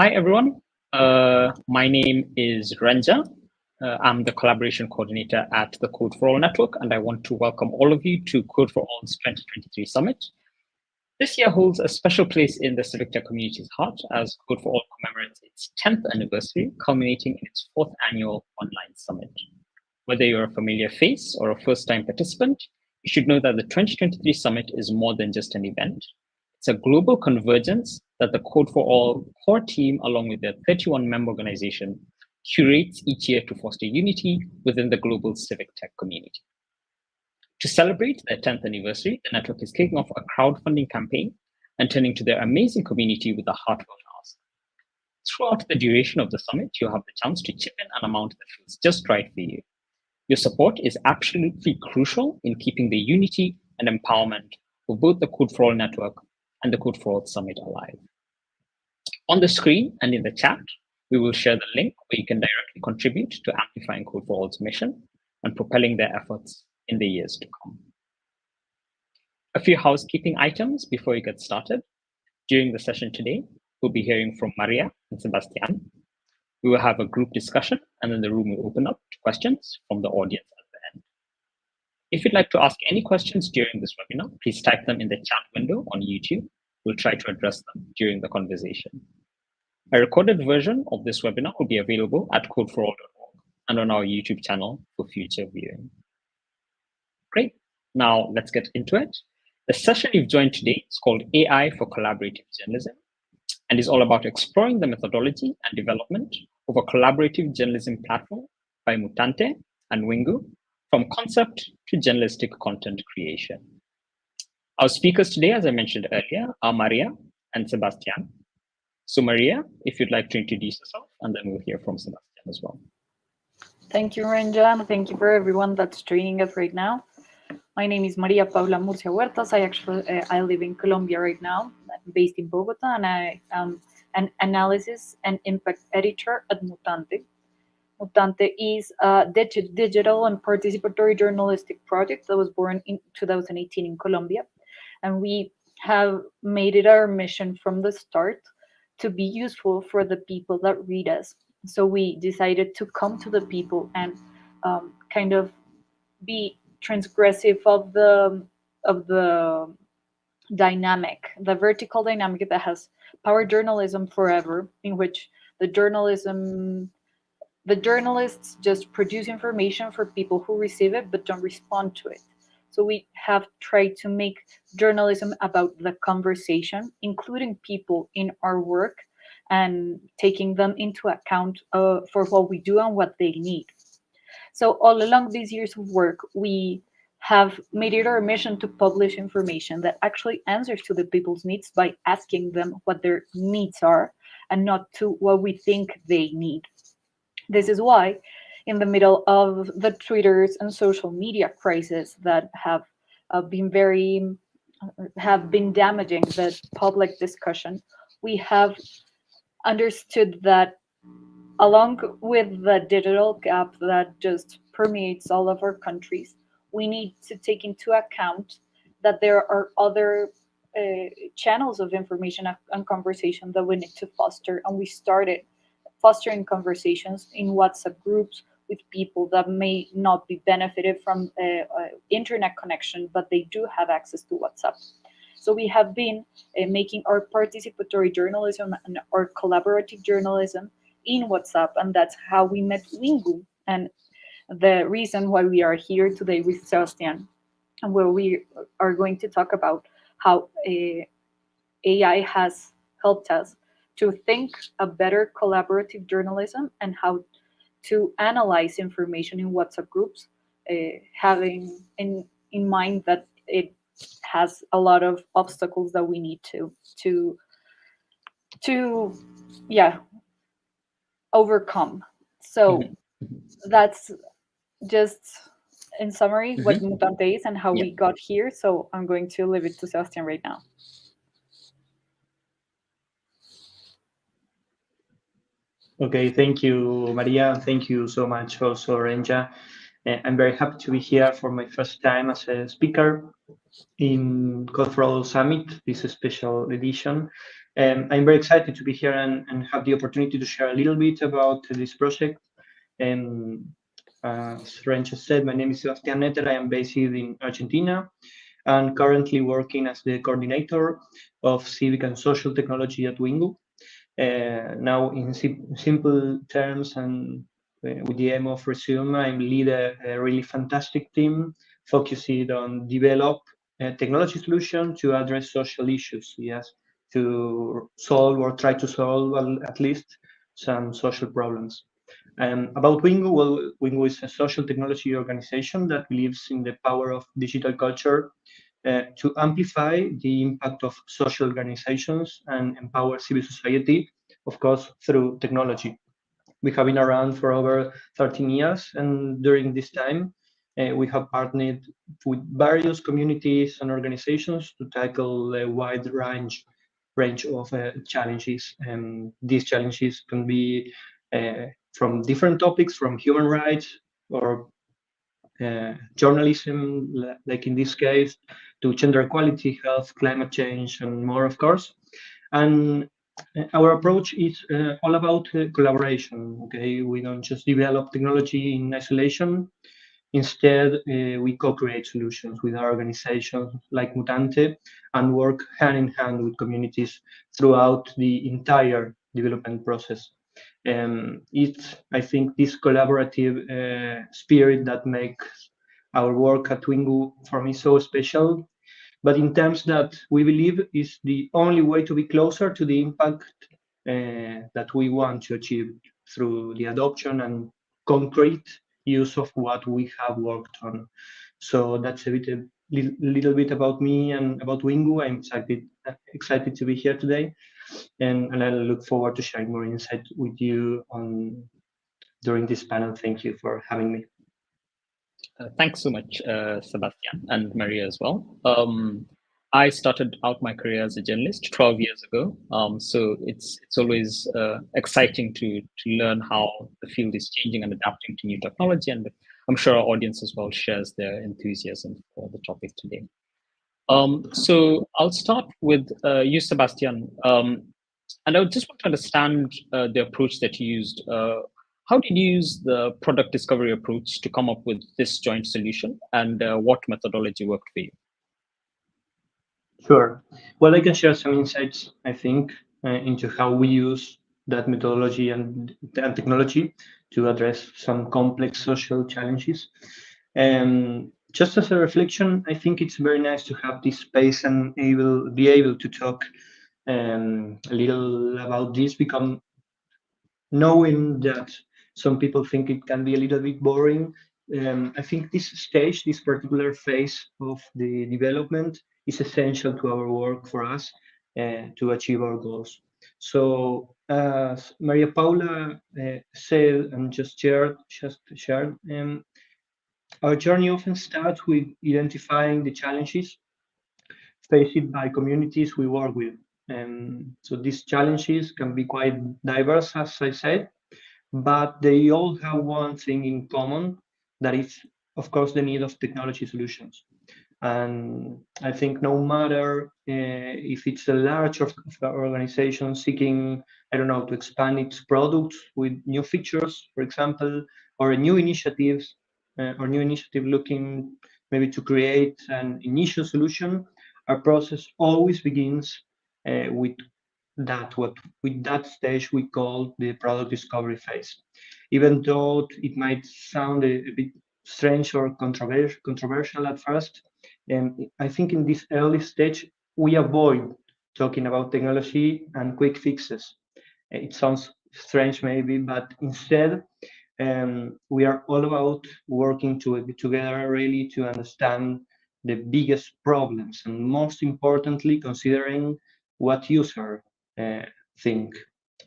Hi, everyone. My name is Ranja. I'm the collaboration coordinator at the Code for All Network, and I want to welcome all of you to Code for All's 2023 Summit. This year holds a special place in the civic tech community's heart as Code for All commemorates its 10th anniversary, culminating in its 4th annual online summit. Whether you're a familiar face or a first-time participant, you should know that the 2023 summit is more than just an event. It's a global convergence that the Code for All core team, along with their 31-member organization, curates each year to foster unity within the global civic tech community. To celebrate their 10th anniversary, the network is kicking off a crowdfunding campaign and turning to their amazing community with a heartfelt ask. Throughout the duration of the summit, you'll have the chance to chip in an amount that feels just right for you. Your support is absolutely crucial in keeping the unity and empowerment of both the Code for All network and the Code for All Summit alive. On the screen and in the chat, we will share the link where you can directly contribute to amplifying Code for All's mission and propelling their efforts in the years to come. A few housekeeping items before we get started. During the session today, we'll be hearing from Maria and Sebastián. We will have a group discussion, and then the room will open up to questions from the audience at the end. If you'd like to ask any questions during this webinar, please type them in the chat window on YouTube. We'll try to address them during the conversation. A recorded version of this webinar will be available at codeforall.org and on our YouTube channel for future viewing. Great. Now let's get into it. The session you've joined today is called AI for Collaborative Journalism and is all about exploring the methodology and development of a collaborative journalism platform by Mutante and Wingu, from concept to journalistic content creation. Our speakers today, as I mentioned earlier, are Maria and Sebastián. So Maria, if you'd like to introduce yourself, and then we'll hear from Sebastián as well. Thank you, Ranja, and thank you for everyone that's joining us right now. My name is María Paula Murcia. I live in Colombia right now. I'm based in Bogota, and I am an analysis and impact editor at Mutante. Mutante is a digital and participatory journalistic project that was born in 2018 in Colombia. And we have made it our mission from the start to be useful for the people that read us. So we decided to come to the people and kind of be transgressive of the dynamic, the vertical dynamic that has powered journalism forever, in which the journalists just produce information for people who receive it but don't respond to it. So we have tried to make journalism about the conversation, including people in our work and taking them into account for what we do and what they need. So all along these years of work, we have made it our mission to publish information that actually answers to the people's needs by asking them what their needs are and not to what we think they need. This is why, in the middle of the Twitters and social media crisis that have been damaging the public discussion, we have understood that along with the digital gap that just permeates all of our countries, we need to take into account that there are other channels of information and conversation that we need to foster. And we started fostering conversations in WhatsApp groups with people that may not be benefited from internet connection, but they do have access to WhatsApp. So we have been making our participatory journalism and our collaborative journalism in WhatsApp, and that's how we met Wingu, and the reason why we are here today with Sebastián, and where we are going to talk about how AI has helped us to think a better collaborative journalism and how to analyze information in WhatsApp groups, having in mind that it has a lot of obstacles that we need to overcome. So that's just in summary what Mutante is and how we got here. So I'm going to leave it to Sebastián right now. Okay, thank you, Maria. Thank you so much also, Renja. I'm very happy to be here for my first time as a speaker in Code for All Summit, this special edition. I'm very excited to be here and have the opportunity to share a little bit about this project. As Rencha said, my name is Sebastián Neter. I am based in Argentina and currently working as the coordinator of civic and social technology at Wingu. Now, in simple terms and with the aim of resume, I lead a really fantastic team focused on develop technology solution to address social issues, yes, to solve or try to solve at least some social problems. About Wingu, well, Wingu is a social technology organization that believes in the power of digital culture to amplify the impact of social organizations and empower civil society, of course, through technology. We have been around for over 13 years, and during this time, we have partnered with various communities and organizations to tackle a wide range of challenges. These challenges can be from different topics, from human rights or journalism, like in this case, to gender equality, health, climate change, and more, of course. And our approach is all about collaboration. Okay, we don't just develop technology in isolation. Instead, we co-create solutions with our organizations like Mutante and work hand in hand with communities throughout the entire development process. It's, I think, this collaborative spirit that makes our work at Wingu for me so special, but in terms that we believe is the only way to be closer to the impact that we want to achieve through the adoption and concrete use of what we have worked on. So that's a little bit about me and about Wingu. I'm excited to be here today, and I look forward to sharing more insight with you during this panel. Thank you for having me. Thanks so much, Sebastián and Maria as well. I started out my career as a journalist 12 years ago, so it's always exciting to learn how the field is changing and adapting to new technology, and I'm sure our audience as well shares their enthusiasm for the topic today. So I'll start with you, Sebastián, and I just want to understand the approach that you used. How did you use the product discovery approach to come up with this joint solution, and what methodology worked for you? Sure. Well, I can share some insights, I think, into how we use that methodology and technology to address some complex social challenges. Just as a reflection, I think it's very nice to have this space and be able to talk a little about this, because knowing that some people think it can be a little bit boring, I think this stage, this particular phase of the development is essential to our work for us to achieve our goals. So as Maria Paula said and just shared, our journey often starts with identifying the challenges faced by communities we work with. So these challenges can be quite diverse, as I said, but they all have one thing in common, that is, of course, the need of technology solutions. And I think no matter if it's a large organization seeking, I don't know, to expand its products with new features, for example, or a new initiative looking maybe to create an initial solution, our process always begins with that stage we call the product discovery phase. Even though it might sound a bit strange or controversial at first, I think in this early stage we avoid talking about technology and quick fixes. It sounds strange maybe, but instead we are all about working together really to understand the biggest problems, and most importantly, considering what user think,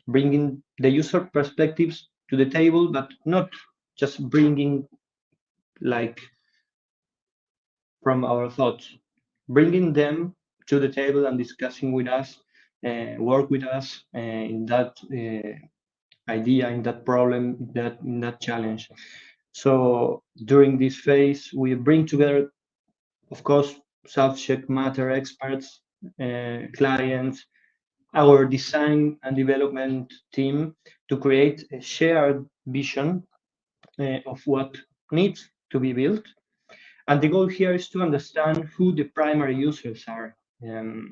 bringing the user perspectives to the table, but not just bringing like from our thoughts, bringing them to the table and discussing with us, work with us in that idea, in that problem, in that challenge. So during this phase, we bring together, of course, subject matter experts, clients, our design and development team to create a shared vision of what needs to be built. And the goal here is to understand who the primary users are, and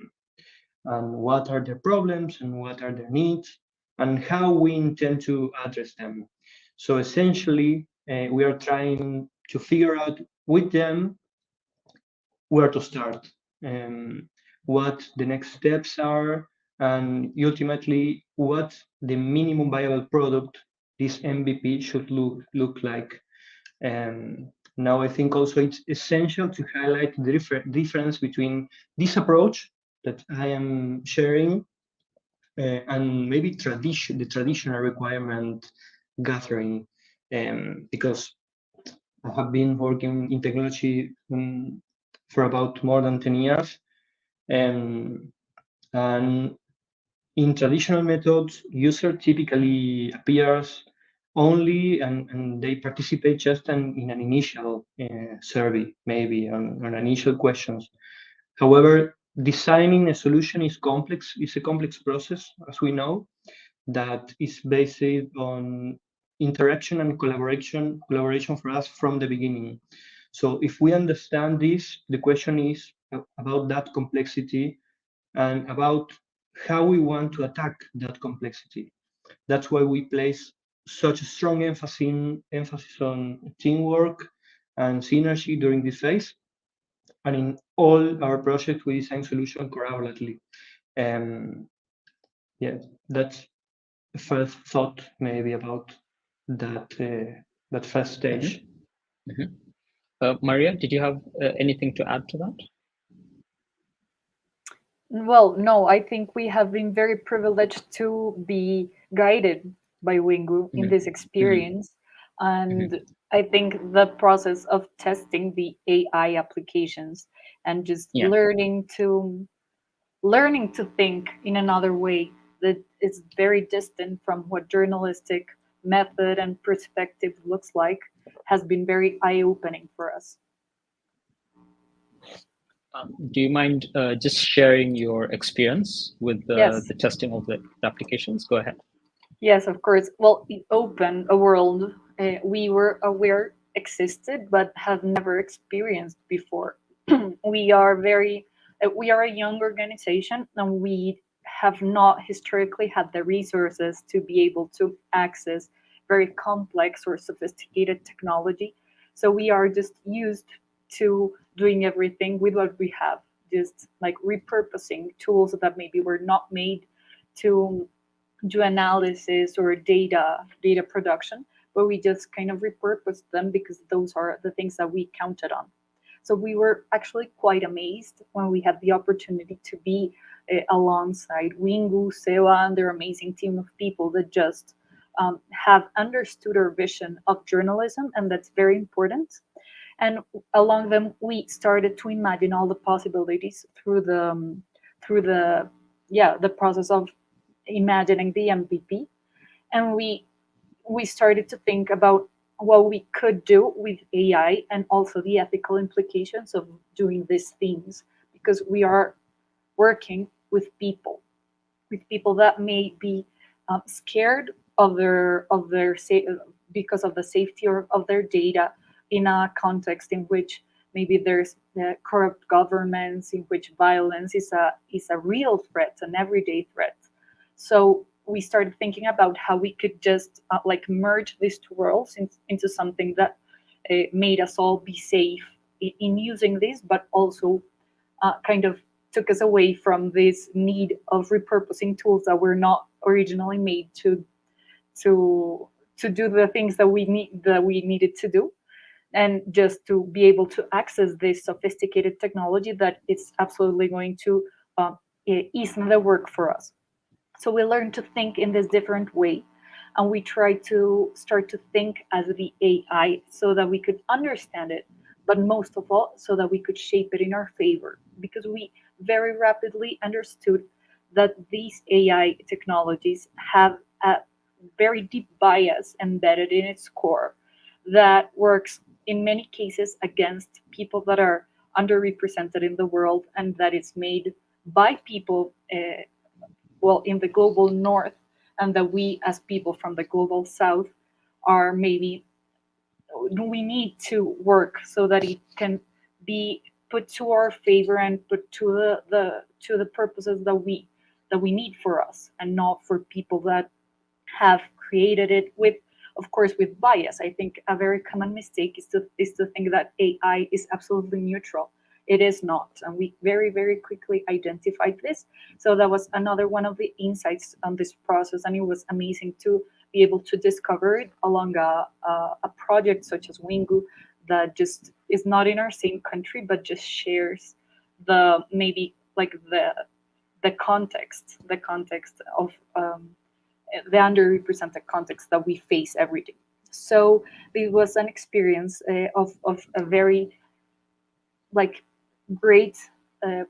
what are their problems and what are their needs, and how we intend to address them. So essentially, we are trying to figure out with them where to start, what the next steps are, and ultimately what the minimum viable product, this MVP, should look like. Now, I think also it's essential to highlight the difference between this approach that I am sharing and maybe the traditional requirement gathering, because I have been working in technology for about more than 10 years. And in traditional methods, user typically appears only and they participate just in an initial survey, maybe on initial questions. However, designing a solution is complex. It's a complex process, as we know, that is based on interaction and collaboration for us from the beginning. So if we understand this, the question is about that complexity and about how we want to attack that complexity. That's why we place such a strong emphasis on teamwork and synergy during this phase. And in all our projects, we design solutions collaboratively. Yeah, that's the first thought maybe about that first stage. Maria, did you have anything to add to that? Well, no, I think we have been very privileged to be guided by Wingu in this experience. And I think the process of testing the AI applications and just learning to think in another way that is very distant from what journalistic method and perspective looks like has been very eye-opening for us. Do you mind just sharing your experience with the testing of the applications? Go ahead. Yes, of course. Well, it opened a world we were aware existed but have never experienced before. We are a young organization, and we have not historically had the resources to be able to access very complex or sophisticated technology. So we are just used to doing everything with what we have, just like repurposing tools that maybe were not made to do analysis or data production, but we just kind of repurposed them because those are the things that we counted on. So we were actually quite amazed when we had the opportunity to be alongside Wingu, Seba, and their amazing team of people that just have understood our vision of journalism, and that's very important. And along them, we started to imagine all the possibilities through the process of imagining the MVP, and we started to think about what we could do with AI and also the ethical implications of doing these things, because we are working with people that may be scared of their because of the safety of their data in a context in which maybe there's corrupt governments, in which violence is a real threat, an everyday threat. So we started thinking about how we could just merge these two worlds into something that made us all be safe in using this, but also kind of took us away from this need of repurposing tools that were not originally made to do the things that we needed to do, and just to be able to access this sophisticated technology that is absolutely going to ease the work for us. So we learned to think in this different way, and we tried to start to think as the AI so that we could understand it, but most of all, so that we could shape it in our favor, because we very rapidly understood that these AI technologies have a very deep bias embedded in its core that works in many cases against people that are underrepresented in the world, and that is made by people well, in the global north, and that we as people from the global south are maybe, we need to work so that it can be put to our favor and put to the purposes that we need for us, and not for people that have created it with, of course, with bias. I think a very common mistake is to think that AI is absolutely neutral. It is not, and we very, very quickly identified this. So that was another one of the insights on this process, and it was amazing to be able to discover it along a project such as Wingu, that just is not in our same country, but just shares the, maybe like the context of the underrepresented context that we face every day. So it was an experience of a very like great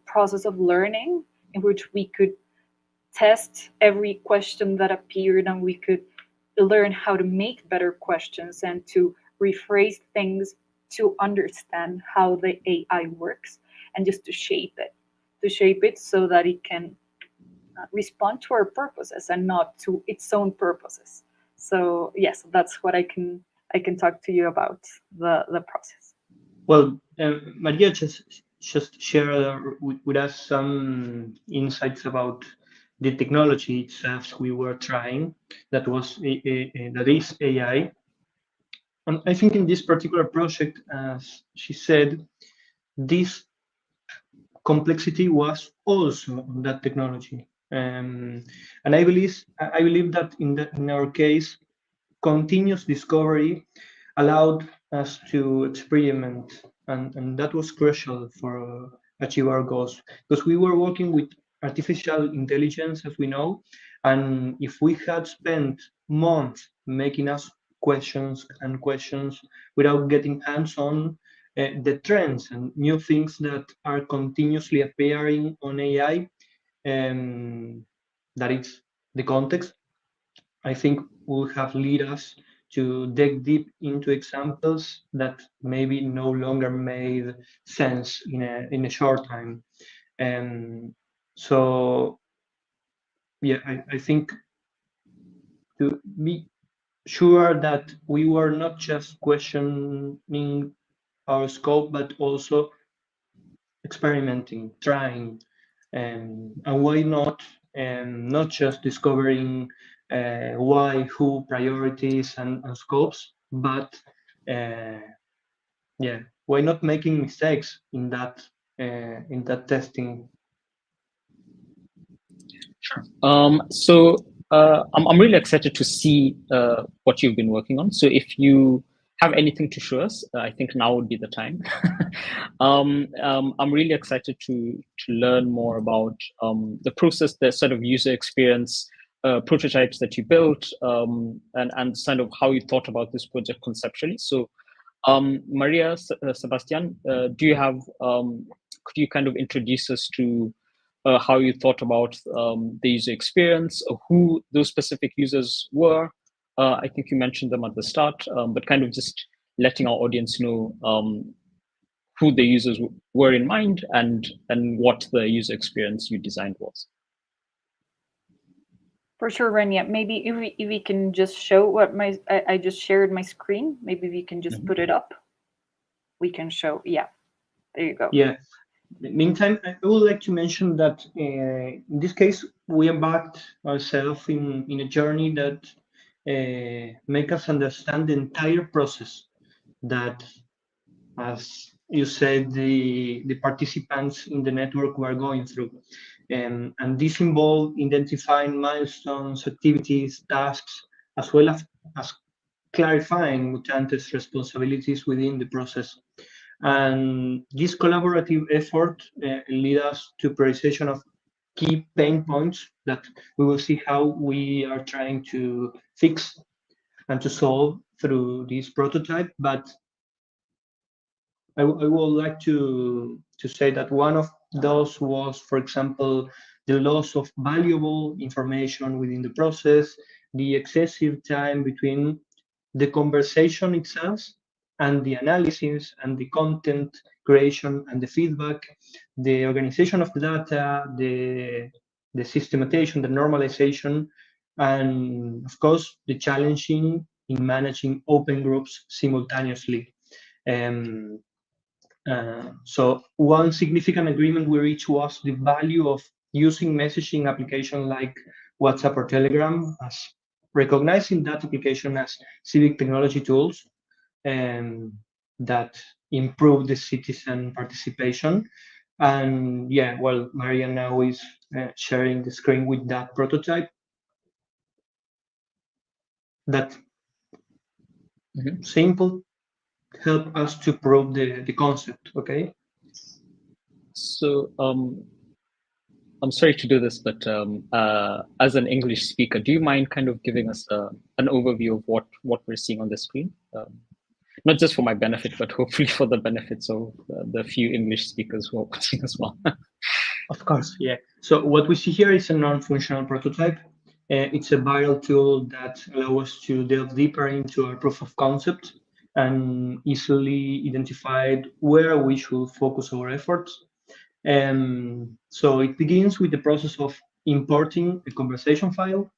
process of learning, in which we could test every question that appeared, and we could learn how to make better questions and to rephrase things to understand how the AI works, and just to shape it so that it can respond to our purposes and not to its own purposes. So yes, that's what I can talk to you about the process. Well, Maria just shared with us some insights about the technology itself we were trying, that is AI. And I think in this particular project, as she said, this complexity was also on that technology. And I believe that in our case, continuous discovery allowed us to experiment, and that was crucial for achieve our goals, because we were working with artificial intelligence, as we know, and if we had spent months making us questions and questions without getting hands-on, the trends and new things that are continuously appearing on AI, that is the context, I think will have lead us to dig deep into examples that maybe no longer made sense in a short time. And so, yeah, I think to be sure that we were not just questioning our scope, but also experimenting, trying, and why not, and not just discovering why, who, priorities, and scopes, but yeah, why not making mistakes in that testing? Sure. I'm really excited to see what you've been working on. So if you have anything to show us, I think now would be the time. I'm really excited to learn more about the process, the sort of user experience, prototypes that you built, and sort of how you thought about this project conceptually. So Maria, Sebastián, do you have, could you kind of introduce us to how you thought about the user experience, who those specific users were? I think you mentioned them at the start, but kind of just letting our audience know who the users were in mind, and what the user experience you designed was. For sure, Renia. Maybe if we can just show what I just shared my screen. Maybe we can just put it up. We can show. Yeah, there you go. Yeah. Meantime, I would like to mention that in this case, we embarked ourselves in a journey that make us understand the entire process that, as you said, the participants in the network were going through. And this involved identifying milestones, activities, tasks, as well as clarifying Mutante's responsibilities within the process. And this collaborative effort lead us to prioritization of key pain points that we will see how we are trying to fix and to solve through this prototype. But I would like to say that one of those was, for example, the loss of valuable information within the process, the excessive time between the conversation itself and the analysis and the content creation and the feedback, the organization of the data, the the systematization, the normalization, and of course the challenging in managing open groups simultaneously. So one significant agreement we reached was the value of using messaging application like WhatsApp or Telegram, as recognizing that application as civic technology tools that improve the citizen participation. And yeah, well, Maria now is sharing the screen with that prototype. That simple help us to prove the concept, okay? So I'm sorry to do this, but as an English speaker, do you mind kind of giving us an overview of what we're seeing on the screen? Not just for my benefit, but hopefully for the benefits of the few English speakers who are watching as well. Of course, yeah. So what we see here is a non-functional prototype. It's a viral tool that allows us to delve deeper into our proof of concept and easily identified where we should focus our efforts. So it begins with the process of importing a conversation file.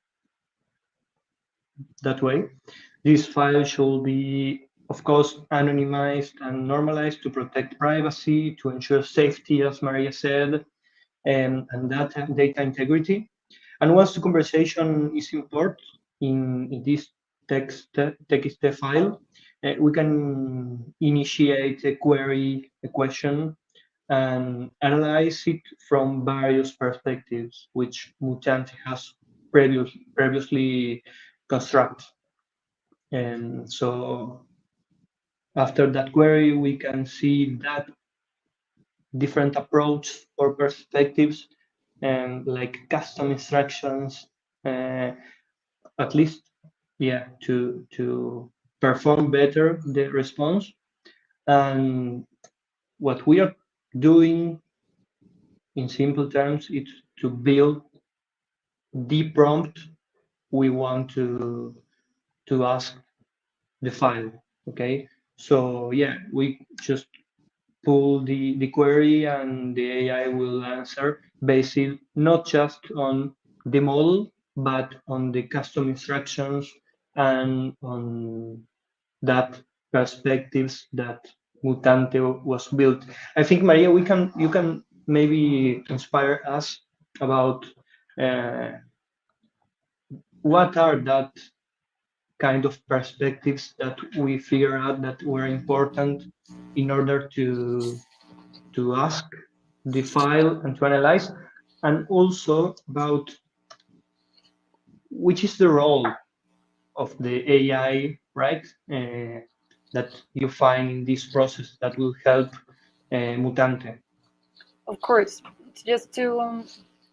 That way, this file should be, of course, anonymized and normalized to protect privacy, to ensure safety, as Maria said, and data integrity. And once the conversation is imported in this text file, we can initiate a query, a question, and analyze it from various perspectives, which Mutante has previously constructed. And so after that query, we can see that different approach or perspectives and like custom instructions, at least, yeah, to perform better the response. And what we are doing in simple terms is to build the prompt we want to ask the file. Okay, so yeah, we just pull the query and the AI will answer based not just on the model, but on the custom instructions and on that perspectives that Mutante was built. I think, Maria, you can maybe inspire us about what are that kind of perspectives that we figure out that were important in order to ask the file and to analyze, and also about which is the role of the AI, right? That you find in this process that will help Mutante. Of course, just to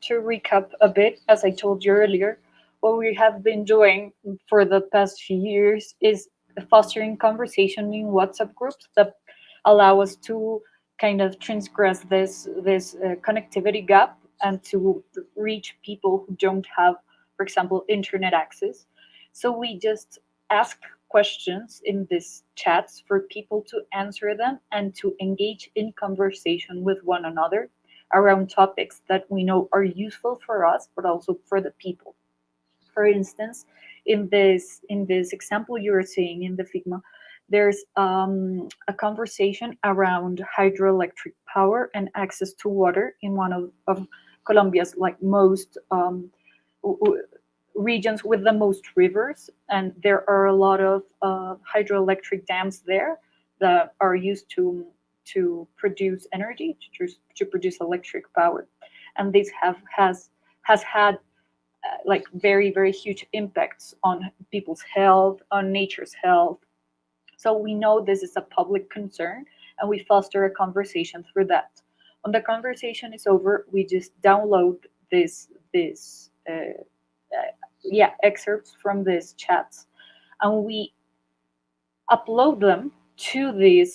recap a bit, as I told you earlier, what we have been doing for the past few years is fostering conversation in WhatsApp groups that allow us to kind of transgress this connectivity gap and to reach people who don't have, for example, internet access. So we just ask questions in these chats for people to answer them and to engage in conversation with one another around topics that we know are useful for us, but also for the people. For instance, in this example you were seeing in the Figma, there's a conversation around hydroelectric power and access to water in one of Colombia's like most regions with the most rivers, and there are a lot of hydroelectric dams there that are used to produce energy, to produce electric power, and this has had like very huge impacts on people's health, on nature's health. So we know this is a public concern, and we foster a conversation through that. When the conversation is over, we just download this excerpts from these chats, and we upload them to the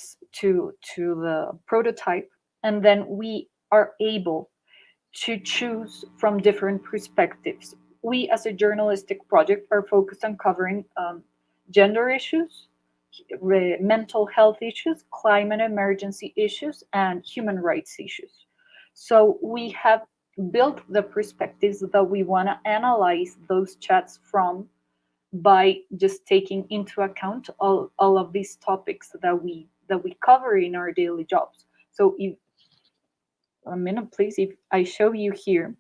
prototype, and then we are able to choose from different perspectives. We, as a journalistic project, are focused on covering gender issues, mental health issues, climate emergency issues, and human rights issues. So we have built the perspectives that we want to analyze those chats from by just taking into account all of these topics that we cover in our daily jobs. So if a minute please, if I show you here,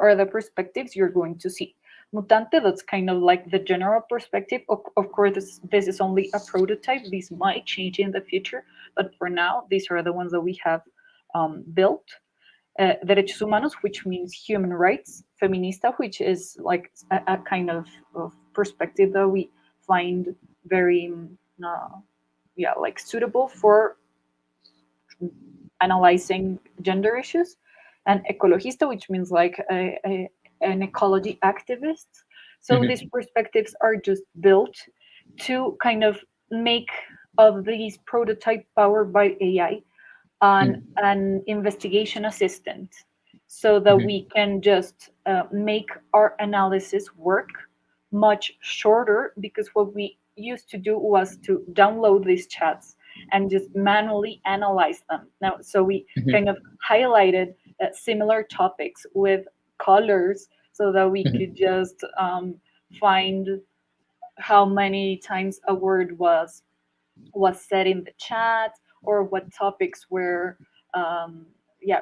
are the perspectives you're going to see. Mutante, that's kind of like the general perspective. Of course, this is only a prototype. These might change in the future, but for now, these are the ones that we have built. Derechos humanos, which means human rights. Feminista, which is like a kind of perspective that we find very, like suitable for analyzing gender issues. And ecologista, which means like an ecology activist. So these perspectives are just built to kind of make of these prototype powered by AI an investigation assistant, so that we can just make our analysis work much shorter, because what we used to do was to download these chats and just manually analyze them. Now, so we kind of highlighted similar topics with colors so that we could just find how many times a word was said in the chat, or what topics were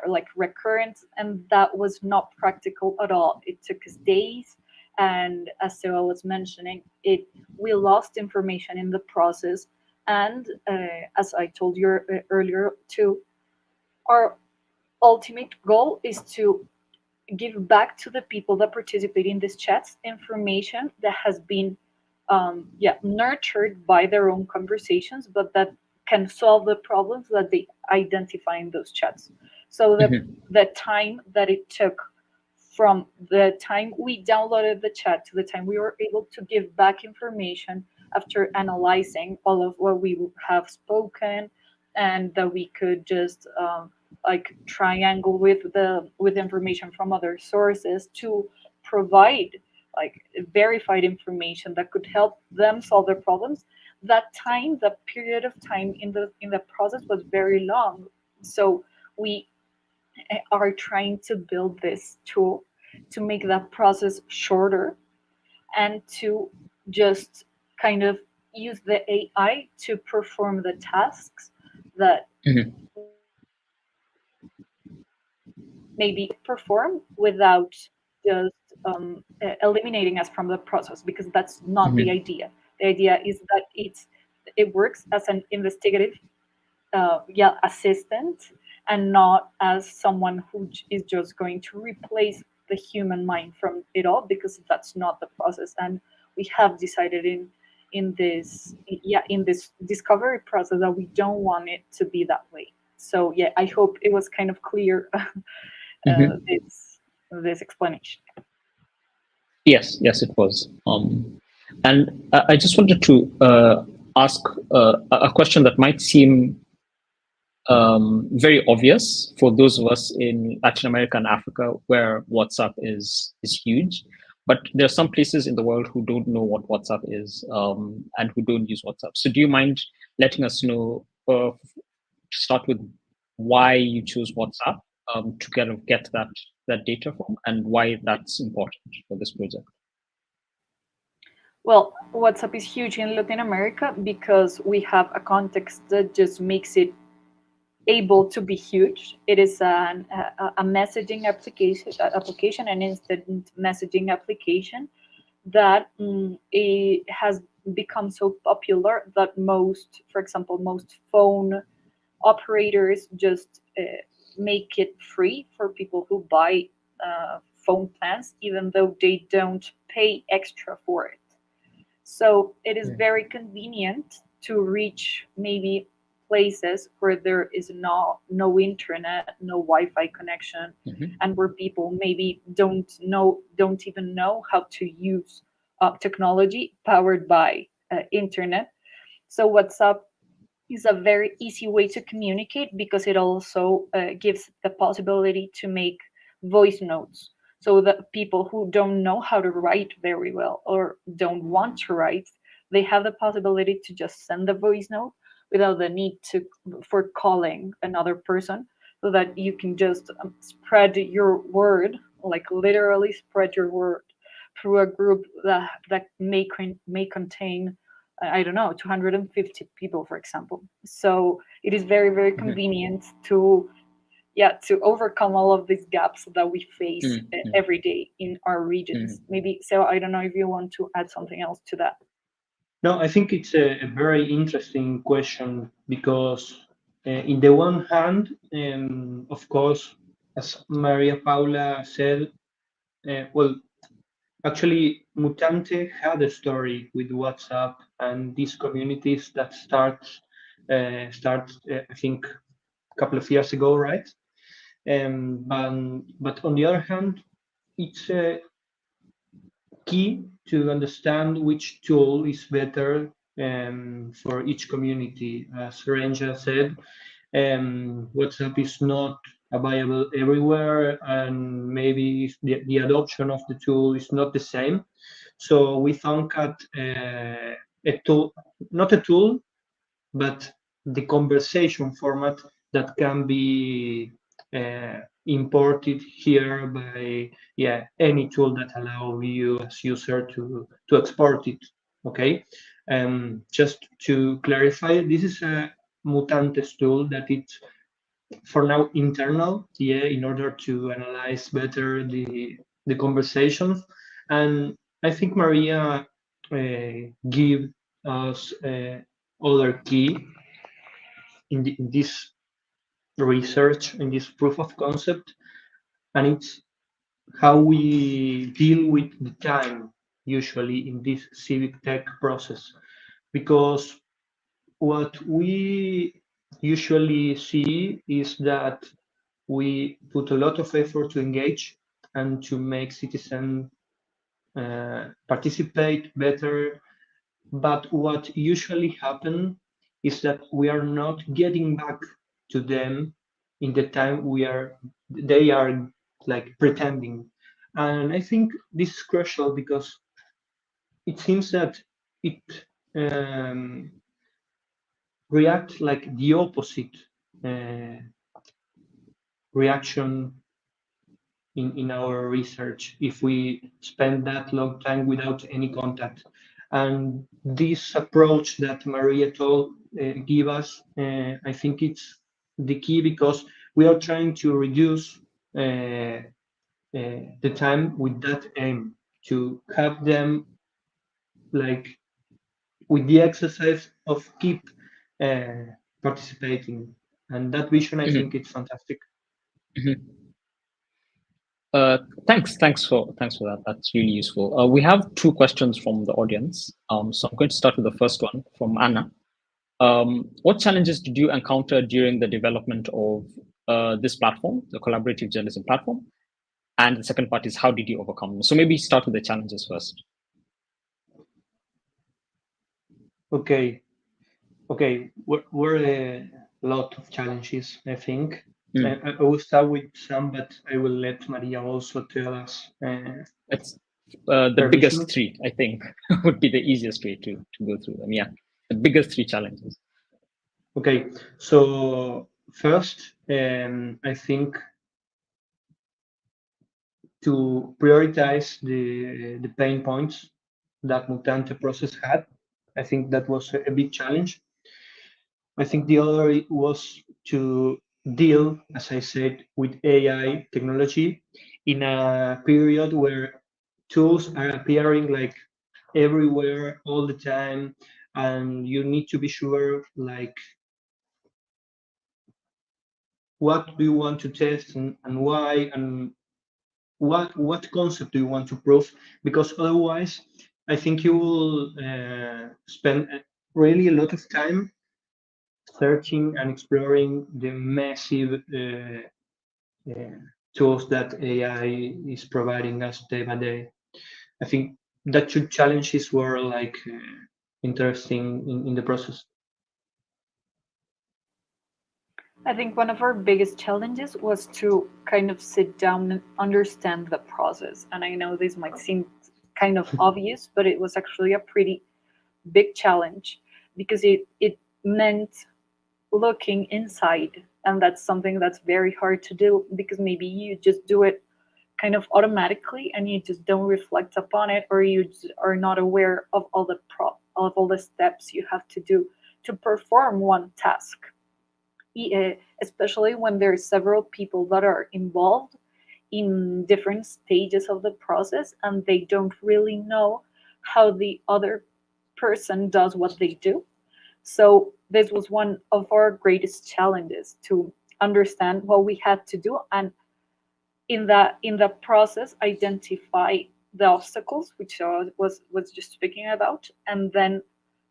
like recurrent, and that was not practical at all. It took us days, and as Seba was mentioning, we lost information in the process. And as I told you earlier too, our ultimate goal is to give back to the people that participate in these chats information that has been nurtured by their own conversations, but that can solve the problems that they identify in those chats. So the time that it took from the time we downloaded the chat to the time we were able to give back information after analyzing all of what we have spoken, and that we could just like triangle with information from other sources to provide like verified information that could help them solve their problems. That period of time in the process was very long. So we are trying to build this tool to make that process shorter, and to just kind of use the AI to perform the tasks that maybe perform without just eliminating us from the process, because that's not the idea. The idea is that it works as an investigative assistant, and not as someone who is just going to replace the human mind from it all, because that's not the process. And we have decided in this discovery process that we don't want it to be that way. So yeah, I hope it was kind of clear this explanation. Yes, it was. And I just wanted to ask a question that might seem very obvious for those of us in Latin America and Africa, where WhatsApp is huge. But there are some places in the world who don't know what WhatsApp is, and who don't use WhatsApp. So do you mind letting us know, to start with, why you chose WhatsApp to kind of get that data from, and why that's important for this project? Well, WhatsApp is huge in Latin America because we have a context that just makes it able to be huge. It is a messaging application, an instant messaging application that it has become so popular that most phone operators just make it free for people who buy phone plans, even though they don't pay extra for it. So it is very convenient to reach maybe places where there is no internet, no Wi-Fi connection, and where people maybe don't even know how to use technology powered by internet. So WhatsApp is a very easy way to communicate, because it also gives the possibility to make voice notes, so that people who don't know how to write very well or don't want to write, they have the possibility to just send the voice note without the need for calling another person. so that you can just spread your word, like literally spread your word through a group that may contain, I don't know, 250 people, for example. So it is very, very convenient to overcome all of these gaps that we face every day in our regions. Maybe, so I don't know if you want to add something else to that. No, I think it's a very interesting question because, in the one hand, of course, as Maria Paula said, well, actually, Mutante had a story with WhatsApp and these communities that I think, a couple of years ago, right? But on the other hand, it's key to understand which tool is better for each community. As Renja said, WhatsApp is not available everywhere, and maybe the adoption of the tool is not the same. So we found out a tool, not a tool, but the conversation format that can be imported here by any tool that allow you as user to export it. Okay, just to clarify, this is a Mutantes tool that it's for now internal, in order to analyze better the conversations. And I think Maria give us other key in this research, in this proof of concept, and it's how we deal with the time usually in this civic tech process. Because what we usually see is that we put a lot of effort to engage and to make citizens participate better. But what usually happens is that we are not getting back to them in the time they are like pretending. And I think this is crucial because it seems that it reacts like the opposite reaction in our research if we spend that long time without any contact. And this approach that Maria told give us, I think it's the key, because we are trying to reduce the time with that aim, to have them like with the exercise of keep participating. And that vision, I think it's fantastic. Thanks for that. That's really useful. We have two questions from the audience. So I'm going to start with the first one from Anna. What challenges did you encounter during the development of this platform, the collaborative journalism platform? And the second part is, how did you overcome them? So maybe start with the challenges first. Okay, were a lot of challenges, I think. I will start with some, but I will let Maria also tell us. It's the biggest three, I think, would be the easiest way to go through them. Yeah, the biggest three challenges. Okay, so first, I think to prioritize the pain points that Mutante process had. I think that was a big challenge. I think the other was to deal, as I said, with AI technology in a period where tools are appearing like everywhere all the time, and you need to be sure like what do you want to test and why, and what concept do you want to prove, because otherwise I think you will spend really a lot of time searching and exploring the massive tools that AI is providing us day by day. I think that two challenges were like interesting in the process. I think one of our biggest challenges was to kind of sit down and understand the process. And I know this might seem kind of obvious, but it was actually a pretty big challenge, because it meant looking inside And that's something that's very hard to do, because maybe you just do it kind of automatically and you just don't reflect upon it, or you are not aware of all the steps you have to do to perform one task. Especially when there are several people that are involved in different stages of the process and they don't really know how the other person does what they do. So this was one of our greatest challenges, to understand what we had to do, and in the process identify the obstacles, which I was just speaking about, and then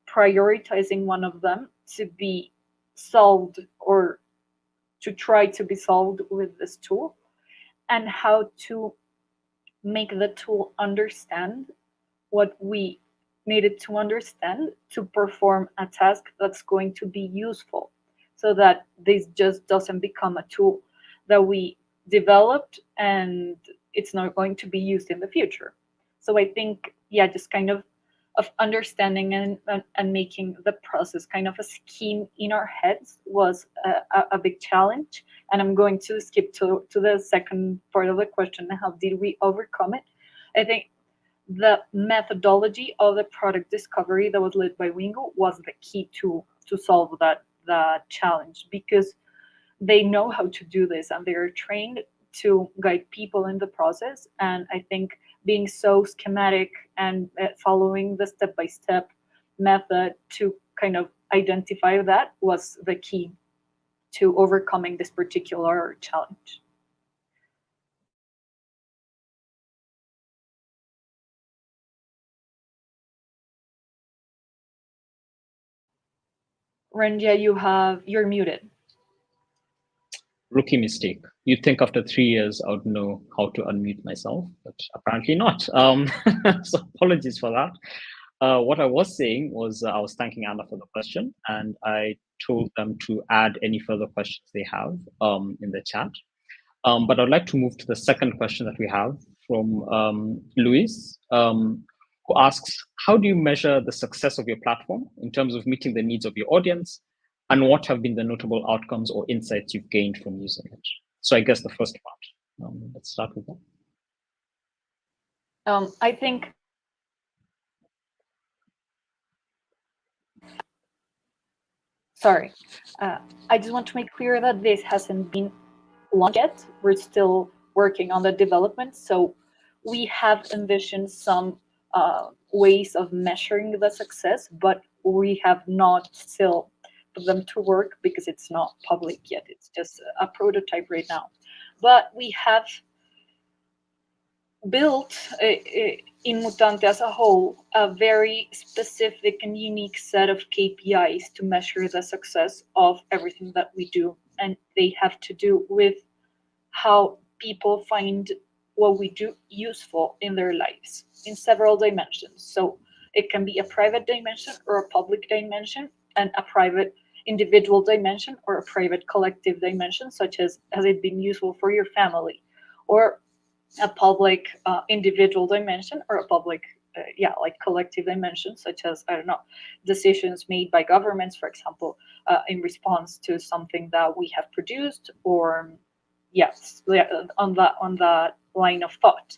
prioritizing one of them to be solved, or to try to be solved with this tool, and how to make the tool understand what we needed to understand to perform a task that's going to be useful, so that this just doesn't become a tool that we developed and it's not going to be used in the future. So I think, yeah, just kind of understanding and making the process kind of a scheme in our heads was a big challenge. And I'm going to skip to the second part of the question: how did we overcome it? I think the methodology of the product discovery that was led by Wingu was the key to solve that challenge, because they know how to do this and they are trained to guide people in the process. And I think being so schematic and following the step-by-step method to kind of identify that was the key to overcoming this particular challenge. Renja, you're muted. Rookie mistake. You'd think after 3 years I would know how to unmute myself, but apparently not. So apologies for that. What I was saying was I was thanking Anna for the question, and I told them to add any further questions they have in the chat. But I'd like to move to the second question that we have from Luis, who asks, how do you measure the success of your platform in terms of meeting the needs of your audience? And what have been the notable outcomes or insights you've gained from using it? So I guess the first part, let's start with that. I think sorry, I just want to make clear that this hasn't been launched yet. We're still working on the development, so we have envisioned some ways of measuring the success, but we have not still put them to work because it's not public yet. It's just a prototype right now. But we have built in Mutante as a whole a very specific and unique set of KPIs to measure the success of everything that we do, and they have to do with how people find what we do useful in their lives in several dimensions. So it can be a private dimension or a public dimension, and a private individual dimension or a private collective dimension, such as has it been useful for your family, or a public individual dimension, or a public like collective dimension, such as, I don't know, decisions made by governments, for example, in response to something that we have produced, or yes, on that line of thought.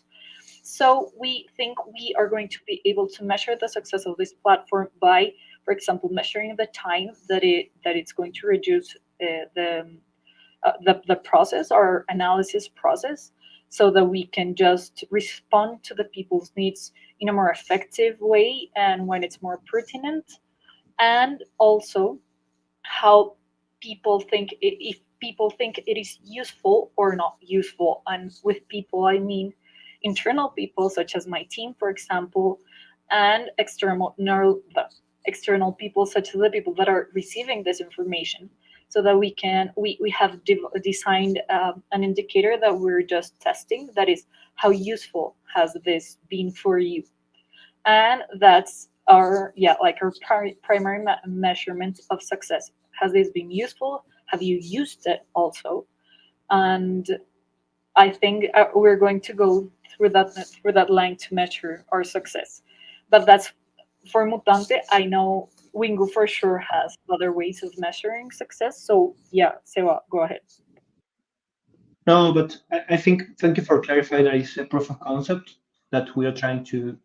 So we think we are going to be able to measure the success of this platform by, for example, measuring the time that it's going to reduce the process, our analysis process, so that we can just respond to the people's needs in a more effective way and when it's more pertinent. And also how people think if people think it is useful or not useful. And with people, I mean internal people, such as my team, for example, and external people, such as the people that are receiving this information, so that we have designed an indicator that we're just testing, that is, how useful has this been for you. And that's our primary measurement of success. Has this been useful? Have you used it also? And I think we're going to go through that line to measure our success. But that's for Mutante. I know Wingu for sure has other ways of measuring success. So yeah, Seba, go ahead. No, but I think, thank you for clarifying that it's a proof of concept that we are trying to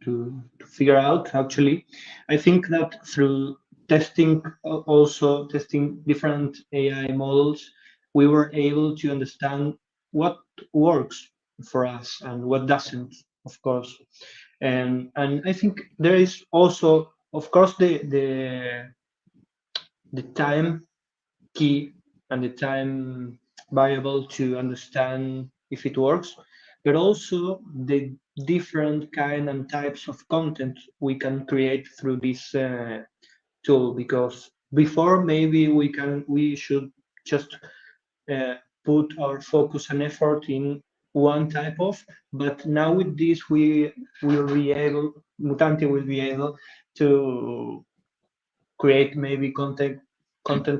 figure out, actually. I think that through testing, also testing different AI models, we were able to understand what works for us and what doesn't, of course. And I think there is also, of course, the time key and the time variable to understand if it works, but also the different kind and types of content we can create through this tool. Because before, maybe we should just uh, put our focus and effort in one type of, but now with this we will be able, Mutante will be able to create maybe content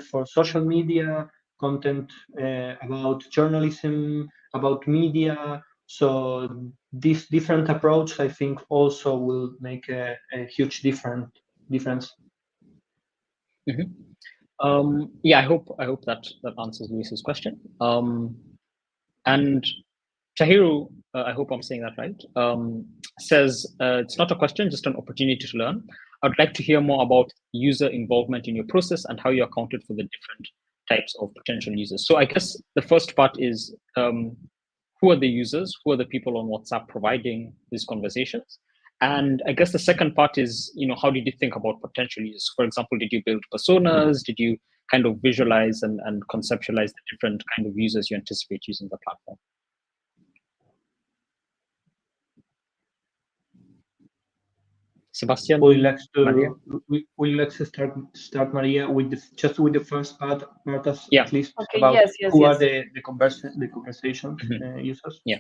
for social media, content about journalism, about media. So this different approach, I think, also will make a huge difference. Yeah, I hope that answers Luis's question. And Shahiru, I hope I'm saying that right, says it's not a question, just an opportunity to learn. I would like to hear more about user involvement in your process and how you accounted for the different types of potential users. So I guess the first part is who are the users? Who are the people on WhatsApp providing these conversations? And I guess the second part is, how did you think about potential users? For example, did you build personas? Did you kind of visualize and conceptualize the different kind of users you anticipate using the platform? Sebastián, Maria? We like to start Maria with just with the first part Yeah. at least, Okay, about yes, who yes. are the conversation users. Yeah.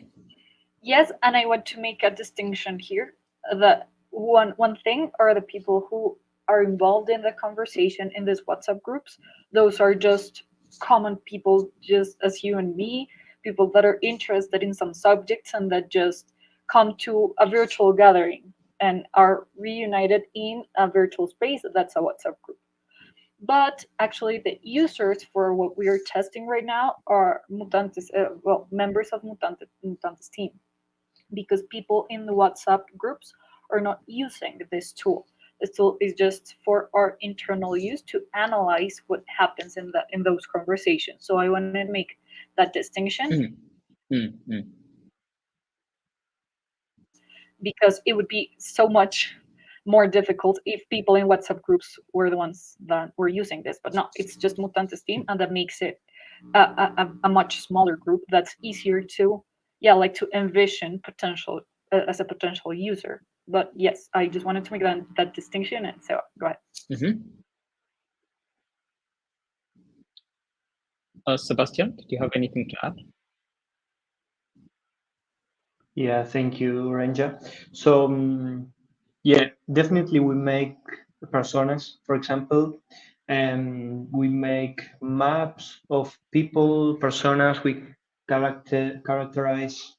Yes, and I want to make a distinction here. That one thing are the people who are involved in the conversation in these WhatsApp groups. Those are just common people, just as you and me, people that are interested in some subjects and that just come to a virtual gathering and are reunited in a virtual space. That's a WhatsApp group. But actually, the users for what we are testing right now are Mutantes, members of Mutante's team, because people in the WhatsApp groups are not using this tool. This tool is just for our internal use to analyze what happens in those conversations. So I wanted to make that distinction because it would be so much more difficult if people in WhatsApp groups were the ones that were using this. But no, it's just Mutante's team, and that makes it a much smaller group that's easier to to envision potential as a potential user. But yes, I just wanted to make that distinction, and so go ahead. Sebastián, do you have anything to add? Yeah, thank you, Ranger. So yeah, definitely we make personas, for example, and we make maps of people, personas. We characterize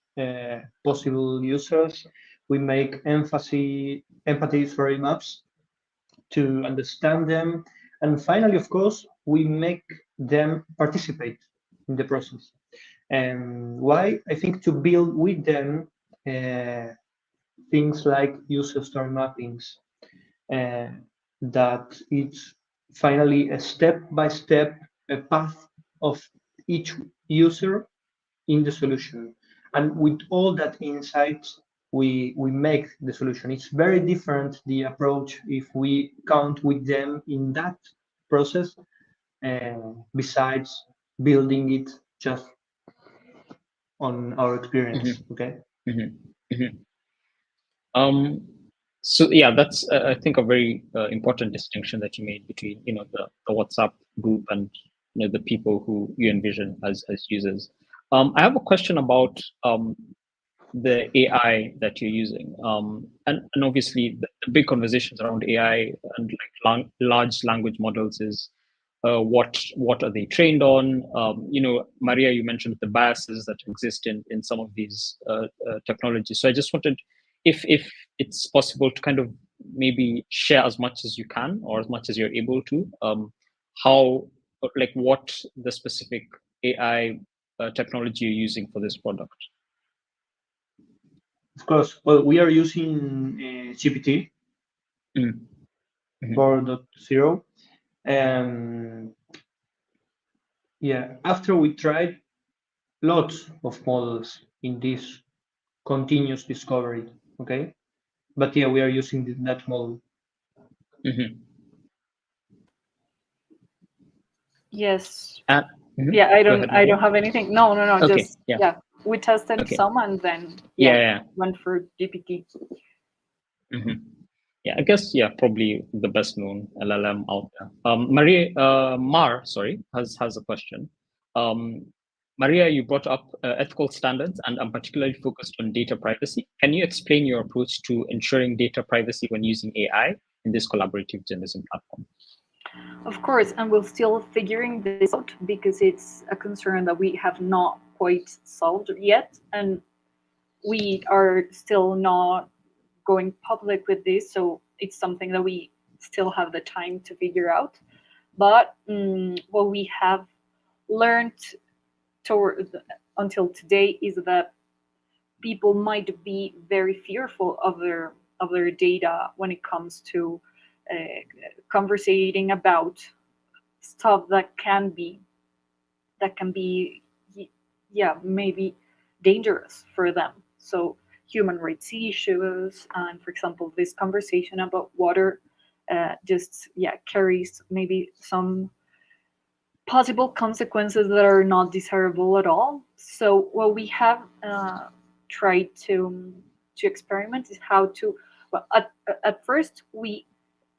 possible users. We make empathy maps to understand them, and finally, of course, we make them participate in the process. And why? I think to build with them things like user story mappings, that it's finally a step-by-step a path of each user in the solution. And with all that insights, we make the solution. It's very different, the approach, if we count with them in that process, besides building it just on our experience. Okay. So yeah, that's I think a very important distinction that you made between the WhatsApp group and the people who you envision as users. I have a question about the AI that you're using, and obviously the big conversations around AI and like large language models is what are they trained on? Maria, you mentioned the biases that exist in some of these technologies. So I just wanted, if it's possible, to kind of maybe share as much as you can or as much as you're able to, what the specific AI technology you're using for this product? Of course. Well, we are using GPT 4.0. Yeah, after we tried lots of models in this continuous discovery, okay? But yeah, we are using that model. Yes. Mm-hmm. Yeah, I don't have anything. No. Okay, Just we tested some and then went for GPT. Yeah, I guess probably the best known LLM out there. Maria has a question. Maria, you brought up ethical standards, and I'm particularly focused on data privacy. Can you explain your approach to ensuring data privacy when using AI in this collaborative journalism platform? Of course, and we're still figuring this out because it's a concern that we have not quite solved yet, and we are still not going public with this, so it's something that we still have the time to figure out. But what we have learned until today is that people might be very fearful of their data when it comes to conversating about stuff that can be maybe dangerous for them. So human rights issues, and for example, this conversation about water carries maybe some possible consequences that are not desirable at all. So what we have tried to experiment is how to, well, at first we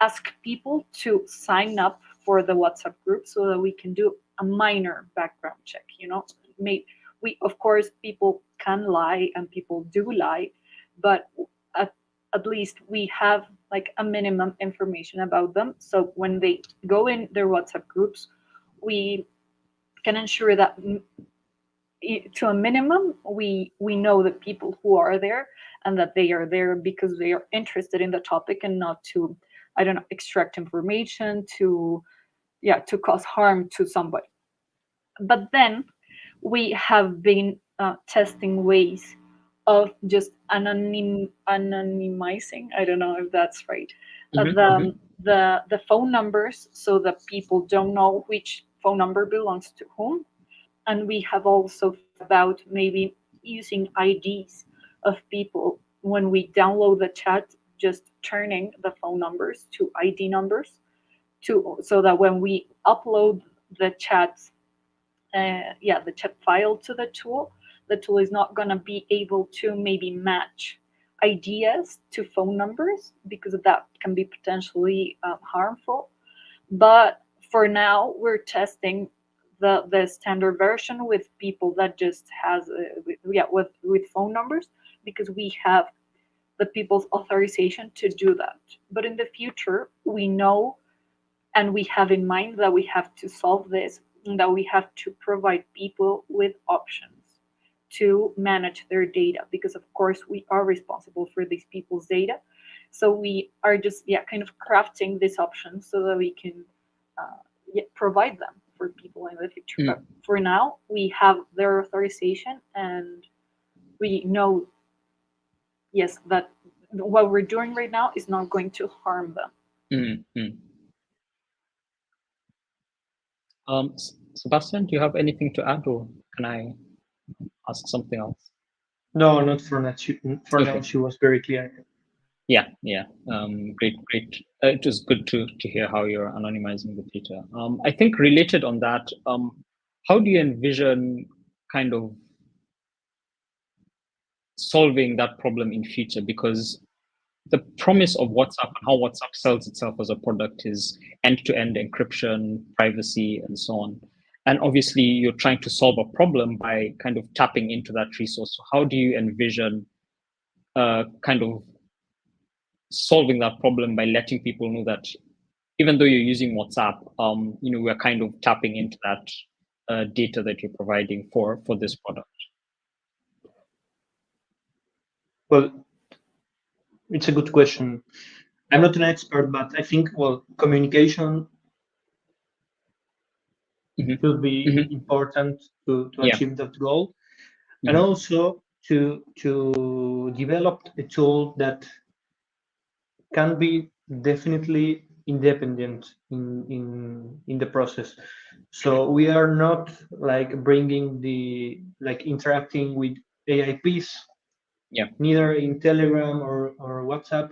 ask people to sign up for the WhatsApp group so that we can do a minor background check. We, of course, people can lie and people do lie, but at least we have like a minimum information about them. So when they go in their WhatsApp groups, we can ensure that to a minimum we know the people who are there and that they are there because they are interested in the topic and not to, I don't know, extract information to cause harm to somebody. But then we have been testing ways of just anonymizing, I don't know if that's right, the phone numbers so that people don't know which phone number belongs to whom. And we have also about maybe using IDs of people when we download the chat, just turning the phone numbers to ID numbers so that when we upload the chat the chat file to the tool is not going to be able to maybe match ideas to phone numbers because that can be potentially harmful. But for now, we're testing the standard version with people that just has with phone numbers because we have the people's authorization to do that. But in the future, we know and we have in mind that we have to solve this and that we have to provide people with options to manage their data because of course we are responsible for these people's data. So we are just kind of crafting these options so that we can provide them for people in the future. But for now, we have their authorization and we know, yes, that what we're doing right now is not going to harm them. Sebastian, do you have anything to add, or can I ask something else? No, not for now. Now, she was very clear. Yeah. Great. It was good to hear how you're anonymizing the data. I think related on that, how do you envision kind of solving that problem in future? Because the promise of WhatsApp and how WhatsApp sells itself as a product is end-to-end encryption, privacy, and so on. And obviously, you're trying to solve a problem by kind of tapping into that resource. So how do you envision kind of solving that problem by letting people know that even though you're using WhatsApp, we're kind of tapping into that data that you're providing for this product? Well, it's a good question. I'm not an expert, but I think, well, communication should be important to achieve that goal. And also to develop a tool that can be definitely independent in the process. So we are not like bringing the interacting with AIPs, neither in Telegram or WhatsApp.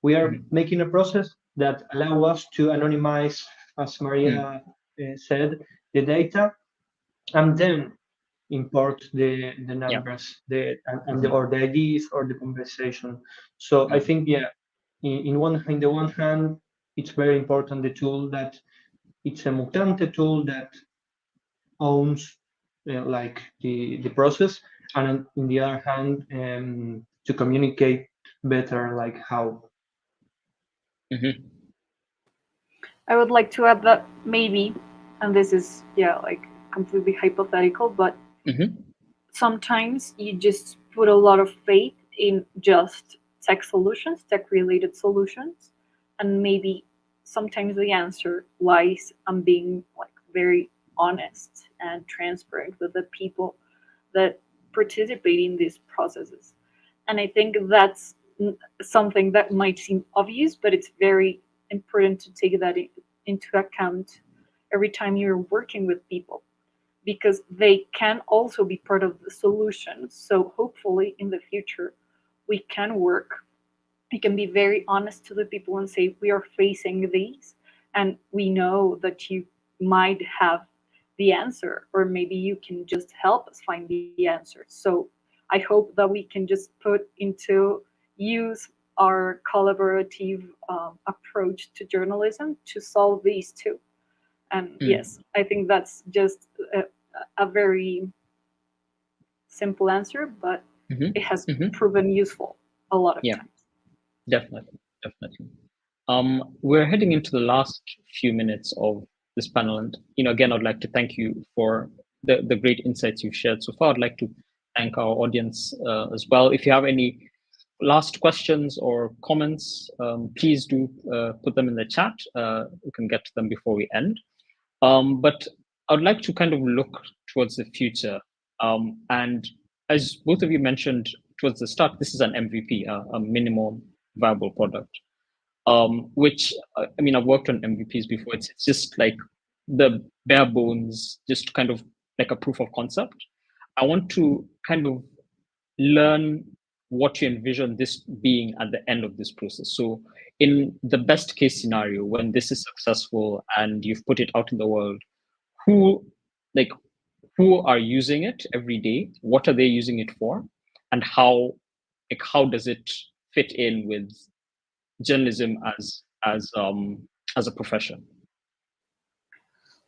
We are making a process that allow us to anonymize, as Maria said, the data, and then import the numbers, or the IDs or the conversation. So I think, in the one hand, it's very important the tool that it's a Mutante tool that owns like the process, and in the other hand, to communicate better, like how. I would like to add that maybe, and this is like completely hypothetical, but sometimes you just put a lot of faith in just tech-related solutions, and maybe sometimes the answer lies on being like very honest and transparent with the people that participate in these processes. And I think that's something that might seem obvious, but it's very important to take that into account every time you're working with people, because they can also be part of the solution. So hopefully in the future we can be very honest to the people and say, we are facing these, and we know that you might have the answer, or maybe you can just help us find the answer. So I hope that we can just put into use our collaborative approach to journalism to solve these too. And yes, I think that's just a very simple answer, but it has proven useful a lot of times. Definitely. We're heading into the last few minutes of this panel, and again, I'd like to thank you for the great insights you've shared so far. I'd like to thank our audience as well. If you have any last questions or comments, please do put them in the chat. We can get to them before we end. But I would like to kind of look towards the future. And as both of you mentioned towards the start, this is an MVP, a minimum viable product, which, I mean, I've worked on MVPs before. It's just like the bare bones, just kind of like a proof of concept. I want to kind of learn what you envision this being at the end of this process. So in the best case scenario, when this is successful and you've put it out in the world, who are using it every day? What are they using it for? And how does it fit in with journalism as a profession?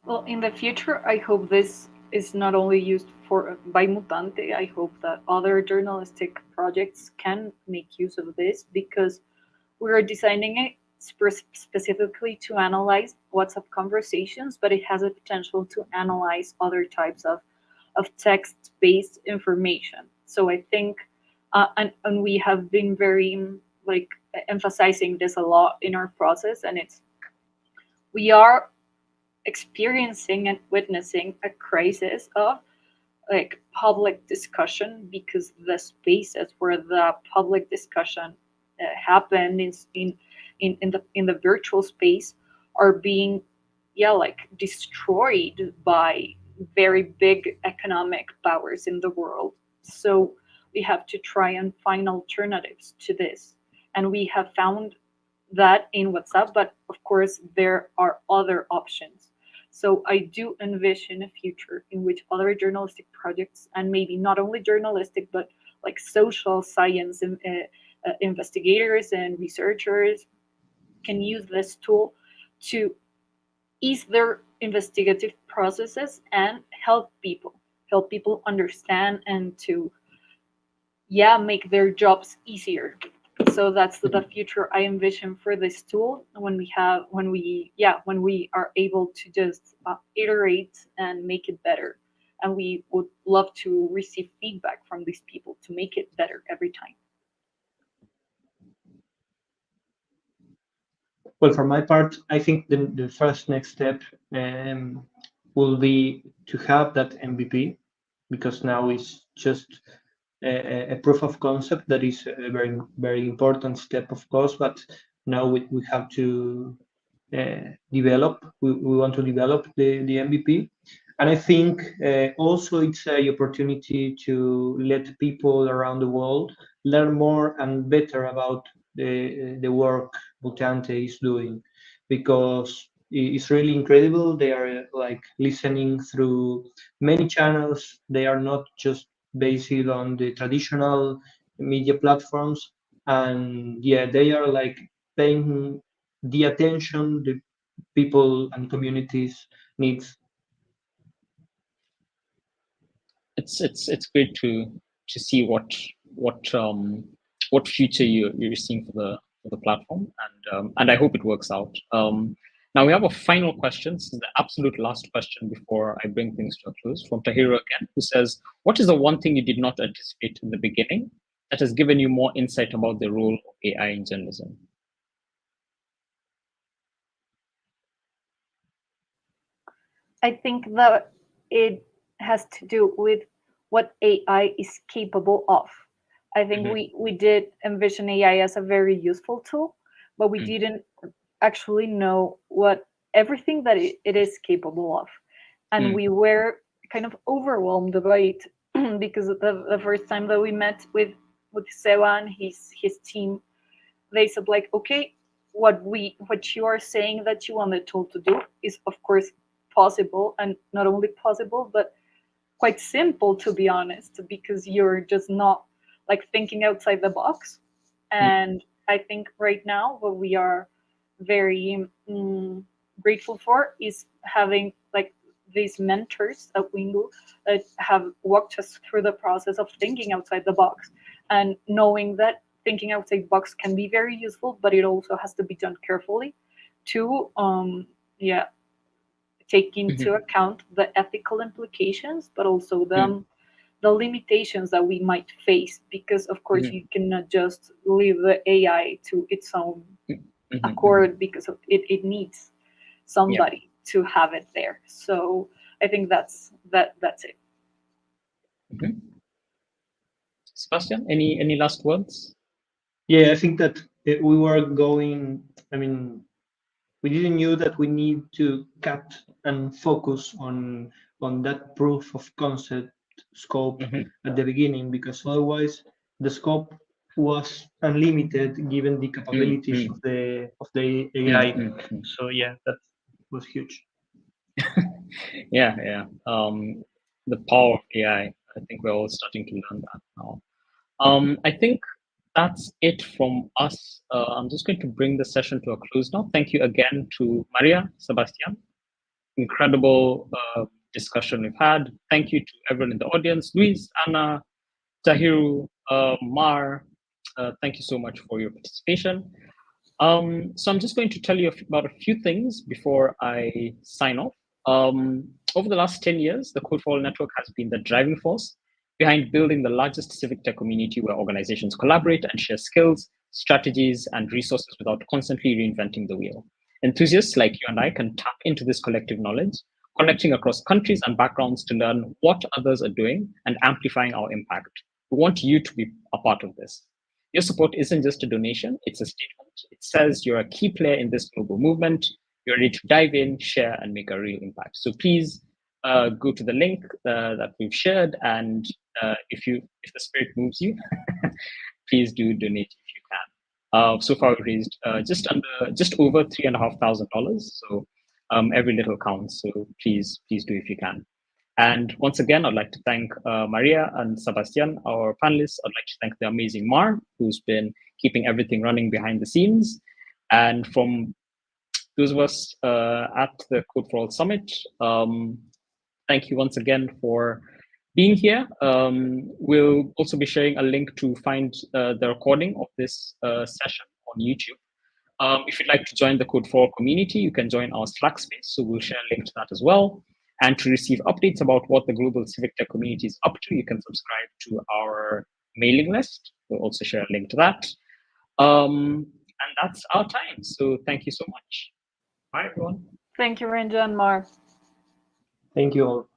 Well, in the future, I hope this is not only used by Mutante. I hope that other journalistic projects can make use of this, because we are designing it specifically to analyze WhatsApp conversations, but it has a potential to analyze other types of text-based information. So I think, and we have been very emphasizing this a lot in our process, and we are experiencing and witnessing a crisis of public discussion, because the spaces where the public discussion happened in the virtual space are being destroyed by very big economic powers in the world. So we have to try and find alternatives to this, and we have found that in WhatsApp, but of course there are other options. So I do envision a future in which other journalistic projects, and maybe not only journalistic, but like social science investigators and researchers, can use this tool to ease their investigative processes and help people understand and to make their jobs easier. So that's the future I envision for this tool, when we are able to just iterate and make it better. And we would love to receive feedback from these people to make it better every time. Well, for my part, I think the first next step will be to have that MVP, because now it's just a proof of concept that is a very, very important step, of course, but now we have to develop, we want to develop the MVP. And I think also it's an opportunity to let people around the world learn more and better about the work Mutante is doing, because it's really incredible. They are like listening through many channels. They are not just based on the traditional media platforms, and yeah, they are like paying the attention the people and communities needs. It's great to see what future you're seeing for the platform, and I hope it works out. Now we have a final question. This is the absolute last question before I bring things to a close, from Tahiru again, who says, "What is the one thing you did not anticipate in the beginning that has given you more insight about the role of AI in journalism?" I think that it has to do with what AI is capable of. I think we did envision AI as a very useful tool, but we didn't actually know what everything that it is capable of. And we were kind of overwhelmed by it because the first time that we met with Seba and his team, they said like, okay, what you are saying that you want the tool to do is of course possible, and not only possible but quite simple, to be honest, because you're just not like thinking outside the box. And I think right now what we are very grateful for is having like these mentors at Wingu that have walked us through the process of thinking outside the box, and knowing that thinking outside the box can be very useful, but it also has to be done carefully to take into account the ethical implications, but also the limitations that we might face, because of course you cannot just leave the AI to its own accord, because it needs somebody to have it there. So I think that's it. Sebastian, any last words? Yeah, I think that we were going, I mean, we didn't knew that we need to cut and focus on that proof of concept scope at the beginning, because otherwise the scope was unlimited given the capabilities of the AI. So yeah, that was huge. Yeah. The power of AI. I think we're all starting to learn that now. I think that's it from us. I'm just going to bring the session to a close now. Thank you again to Maria, Sebastian. Incredible discussion we've had. Thank you to everyone in the audience, Luis, Anna, Tahiru, Mar. Thank you so much for your participation. So I'm just going to tell you about a few things before I sign off. Over the last 10 years, the Code for All Network has been the driving force behind building the largest civic tech community where organizations collaborate and share skills, strategies, and resources without constantly reinventing the wheel. Enthusiasts like you and I can tap into this collective knowledge, connecting across countries and backgrounds to learn what others are doing and amplifying our impact. We want you to be a part of this. Your support isn't just a donation, it's a statement. It says you're a key player in this global movement. You're ready to dive in, share, and make a real impact. So please go to the link that we've shared, and if the spirit moves you, please do donate if you can. So far, we've raised just over $3,500. So every little counts. So please do if you can. And once again, I'd like to thank Maria and Sebastian, our panelists. I'd like to thank the amazing Mar, who's been keeping everything running behind the scenes. And from those of us at the Code for All Summit, thank you once again for being here. We'll also be sharing a link to find the recording of this session on YouTube. If you'd like to join the Code for All community, you can join our Slack space. So we'll share a link to that as well. And to receive updates about what the global civic tech community is up to, you can subscribe to our mailing list. We'll also share a link to that. And that's our time. So thank you so much. Bye, everyone. Thank you, Renja and Mar. Thank you all.